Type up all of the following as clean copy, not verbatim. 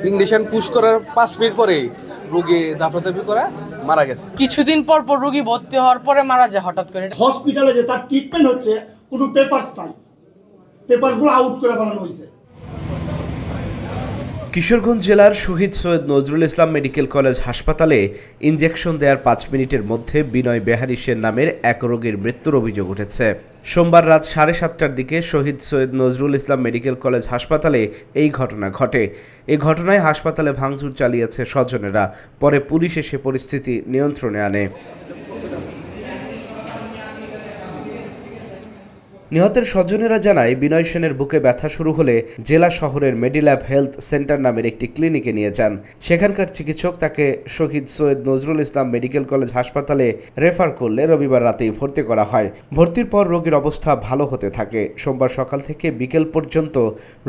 Injection push করার 5 minute পরে রোগী দাফাদাফি করা মারা গেছে। কিছুদিন পর পর রোগী ভর্তি হওয়ার পরে মারা যায় হঠাৎ করে। হসপিটালে যে তার ট্রিটমেন্ট হচ্ছে কোনো পেপারস নাই, পেপারসগুলো আউট করে ফেলানো হয়েছে। কিশোরগঞ্জ জেলার শহীদ সৈয়দ নজরুল ইসলাম মেডিকেল কলেজ হাসপাতালে ইনজেকশন দেওয়ার 5 মিনিটের মধ্যে বিনয় বেহারি সেন নামের এক রোগীর মৃত্যুর অভিযোগ উঠেছে। সোমবার রাত 7:30টার দিকে শহীদ সৈয়দ নজরুল ইসলাম মেডিকেল কলেজ হাসপাতালে এই ঘটনা ঘটে। এই ঘটনায় হাসপাতালে ভাঙচুর চালিয়েছে স্বজনেরা। পরে পুলিশ এসে পরিস্থিতি নিয়ন্ত্রণে আনে। নিহতের স্বজনেরা জানায়, বিনয় সেনের বুকে ব্যথা শুরু হলে জেলা শহরের মেডিল্যাব হেলথ সেন্টার নামের একটি ক্লিনিকে নিয়ে যান। সেখানকার চিকিৎসক তাকে শহীদ সৈয়দ নজরুল ইসলাম মেডিকেল কলেজ হাসপাতালে রেফার করলে রবিবার রাতেই ভর্তি করা হয়। ভর্তির পর রোগীর অবস্থা ভালো হতে থাকে। সোমবার সকাল থেকে বিকেল পর্যন্ত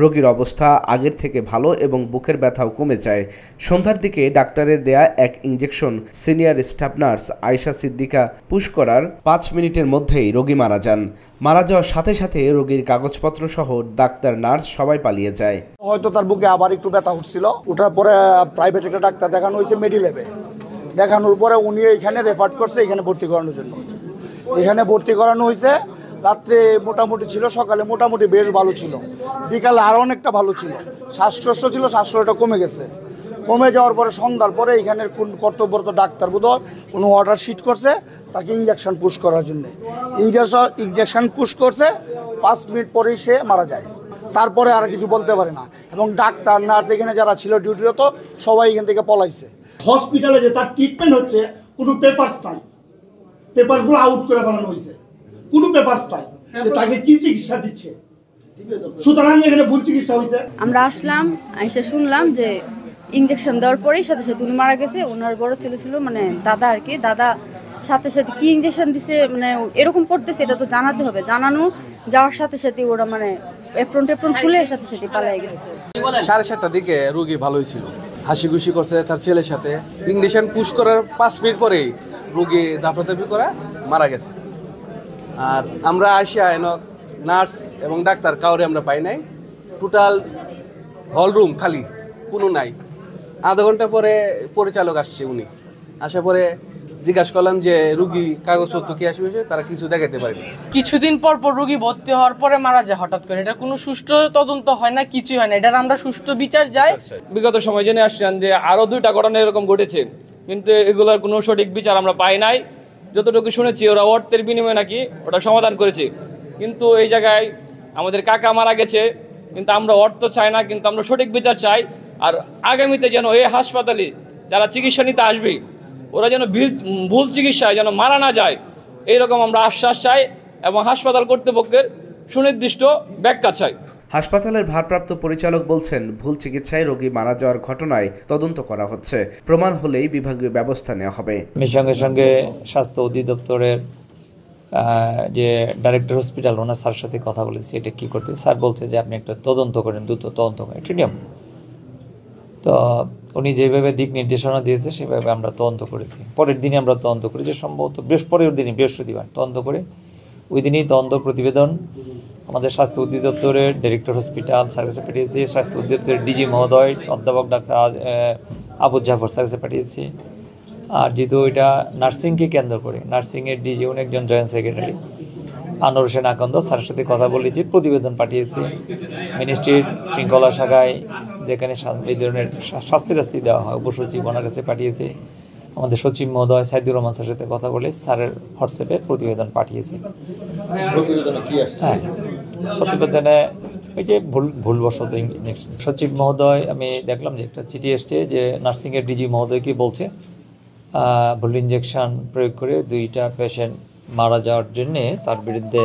রোগীর অবস্থা আগের থেকে ভালো এবং বুকের ব্যথাও কমে যায়। সন্ধ্যার দিকে ডাক্তারের দেয়া এক injection senior staff nurse Ayesha Siddika push করার 5 মিনিটের মধ্যেই রোগী মারা যান। মারা যাওয়ার সাথে সাথে রোগীর কাগজপত্র সহ ডাক্তার নার্স সবাই পালিয়ে যায়। হয়তো তার বুকে আবার একটু ব্যথা উঠছিল, ওঠার পরে প্রাইভেট একটা ডাক্তার দেখানো হয়েছে মেডিল্যাবে। দেখানোর পরে উনি এখানে রেফার করছে এখানে ভর্তি করানোর জন্য। এখানে ভর্তি করানো হয়েছে। রাত্রে মোটামুটি ছিল, সকালে মোটামুটি বেশ ভালো ছিল, বিকালে আরও অনেকটা ভালো ছিল। শ্বাসকষ্ট ছিল, শ্বাসকষ্টটা কমে গেছে। কমে যাওয়ার পরে সন্ধ্যার পরে এখানের কোন কর্তব্যরত ডাক্তার বোধহয় কোনো অর্ডার শিট করছে তাকে ইঞ্জেকশন পুশ করার জন্যে। ইঞ্জেকশন পুশ করছে, 5 মিনিট পরেই সে মারা যায়। তারপরে আর কিছু বলতে পারে না। এবং ডাক্তার নার্স এখানে যারা ছিল ডিউটিরত সবাই এখান থেকে পলাইছে। হসপিটালে যে তার ট্রিটমেন্ট হচ্ছে কোনো পেপারস নাই, পেপারসগুলো আউট করে ফেলানো হয়েছে। কোনো পেপারস নাই যে তাকে কি চিকিৎসা দিচ্ছে, সুতরাং এখানে ভুল চিকিৎসা হয়েছে। আমরা আসলাম, এসে শুনলাম যে ইঞ্জেকশন দেওয়ার পরেই সাথে সাথে উনি মারা গেছে। ওনার বড় ছেলে ছিল, মানে দাদা আর কি, দাদা সাথে সাথে কি ইঞ্জেকশন দিছে মানে এরকম করতেছে এটা তো জানাতে হবে। জানানো যাওয়ার সাথে সাথে ওরা মানে এপ্রন টেপ্রন খুলে সাথে সাথে পালিয়ে গেছে। 7:30টার দিকে রোগী ভালোই ছিল, হাসি খুশি করছে তার ছেলের সাথে। ইঞ্জেকশন পুশ করার 5 মিনিট পরেই রোগী দাফাদাফি করা মারা গেছে। আর আমরা আসিয়া নার্স এবং ডাক্তার কাউরে আমরা পাই নাই। টোটাল হল রুম খালি, কোনো নাই। আধা ঘন্টা পরে পরিচালক আসছে, উনি আসার পরে জিজ্ঞাসা করলাম যে রুগী কাগজপত্র কি আসবে, তারা কিছু দেখাতে পারেনি। কিছুদিন পর পর রোগী ভর্তি হওয়ার পরে মারা যায় হঠাৎ করে। এটা কোনো সুষ্ঠু তদন্ত হয় না, কিছুই হয় না। এটার আমরা সুষ্ঠু বিচার চাই। বিগত সময় জেনে আসছেন যে আরও 2টা ঘটনা এরকম ঘটেছে, কিন্তু এগুলোর কোনো সঠিক বিচার আমরা পাই নাই। যতটুকু শুনেছি ওরা অর্থের বিনিময়ে নাকি ওটা সমাধান করেছে, কিন্তু এই জায়গায় আমাদের কাকা মারা গেছে। কিন্তু আমরা অর্থ চাই না, কিন্তু আমরা সঠিক বিচার চাই। আর আগামীতে যেন এই হাসপাতালে যারা চিকিৎসা নিতে আসবে ওরা যেন ভুল চিকিৎসায় যেন মারা না যায়, এইরকম আমরা আশ্বাস চাই এবং হাসপাতাল কর্তৃপক্ষের সুনির্দিষ্ট ব্যাখ্যা চাই। হাসপাতালের ভারপ্রাপ্ত পরিচালক বলছেন, ভুল চিকিৎসায় রোগী মারা যাওয়ার ঘটনায় তদন্ত করা হচ্ছে। প্রমাণ হলেই বিভাগীয় ব্যবস্থা নেওয়া হবে। সঙ্গে সঙ্গে স্বাস্থ্য অধিদপ্তরের যে ডাইরেক্টর হসপিটাল ওনার স্যার সাথে কথা বলেছি এটা কী করতে। স্যার বলছে যে আপনি একটা তদন্ত করেন, দ্রুত তদন্ত করেন, ঠিক নিয়ম। তো উনি যেভাবে দিক নির্দেশনা দিয়েছে সেভাবে আমরা তদন্ত করেছি। পরের দিনে আমরা তদন্ত করেছি, সম্ভবত পরের দিনই বৃহস্পতিবার তদন্ত করে ওই দিনই তদন্ত প্রতিবেদন আমাদের স্বাস্থ্য অধিদপ্তরের ডাইরেক্টর হসপিটাল স্যার কাছে পাঠিয়েছি। স্বাস্থ্য অধিদপ্তরের ডিজি মহোদয় অধ্যাপক ডাক্তার আবু জাফর স্যার কাছে পাঠিয়েছি। আর যেহেতু ওইটা নার্সিংকে কেন্দ্র করে, নার্সিংয়ের ডিজি উনি একজন জয়েন্ট সেক্রেটারি আনোয়ার হোসেন আকন্দ স্যারের সাথে কথা বলেছি, প্রতিবেদন পাঠিয়েছি। মিনিস্ট্রির শৃঙ্খলা শাখায় যেখানে এই ধরনের শাস্তি দেওয়া হয় উপসচিব ওনার কাছে পাঠিয়েছি। আমাদের সচিব মহোদয় সাইদুর রহমান স্যারের সাথে কথা বলে স্যারের হোয়াটসঅ্যাপে প্রতিবেদন পাঠিয়েছি। হ্যাঁ, প্রতিবেদনে ওই যে ভুলবশত সচিব মহোদয় আমি দেখলাম যে একটা চিঠি এসছে যে নার্সিংয়ের ডিজি মহোদয়কে বলছে ভুল ইঞ্জেকশন প্রয়োগ করে 2টা পেশেন্ট মারা যাওয়ার জন্যে তার বিরুদ্ধে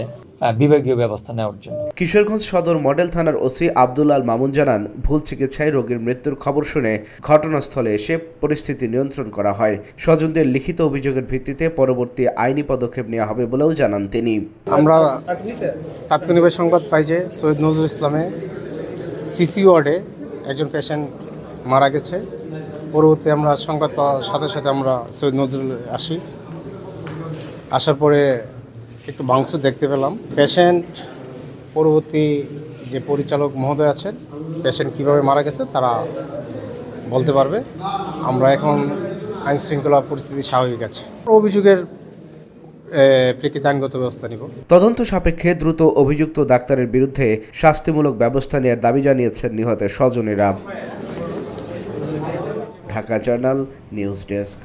বিভাগীয় ব্যবস্থা নেওয়ার জন্য। কিশোরগঞ্জ সদর মডেল থানার ওসি আব্দুল আল মামুন জানান, ভুল চিকিৎসায় রোগীর মৃত্যুর খবর শুনে ঘটনাস্থলে এসে পরিস্থিতি নিয়ন্ত্রণ করা হয়। স্বজনদের লিখিত অভিযোগের ভিত্তিতে পরবর্তী আইনি পদক্ষেপ নেওয়া হবে বলেও জানান তিনি। আমরা তাৎক্ষণিক সংবাদ পাই যে সৈয়দ নজরুল ইসলামে সিসি ওয়ার্ডে একজন পেশেন্ট মারা গেছে। পরবর্তী আমরা সংবাদ পাওয়ার সাথে সাথে আমরা সৈয়দ নজরুল আসার পরে একটু ভাঙচুর দেখতে পেলাম। পেশেন্ট পরবর্তী যে পরিচালক মহোদয় আছেন, পেশেন্ট কীভাবে মারা গেছে তারা বলতে পারবে। আমরা এখন আইন শৃঙ্খলা পরিস্থিতি স্বাভাবিক আছে। অভিযোগের প্রেক্ষিতে আইনগত ব্যবস্থা নিব। তদন্ত সাপেক্ষে দ্রুত অভিযুক্ত ডাক্তারের বিরুদ্ধে শাস্তিমূলক ব্যবস্থা নেওয়ার দাবি জানিয়েছেন নিহতের স্বজনেরা। Dhaka journal news desk.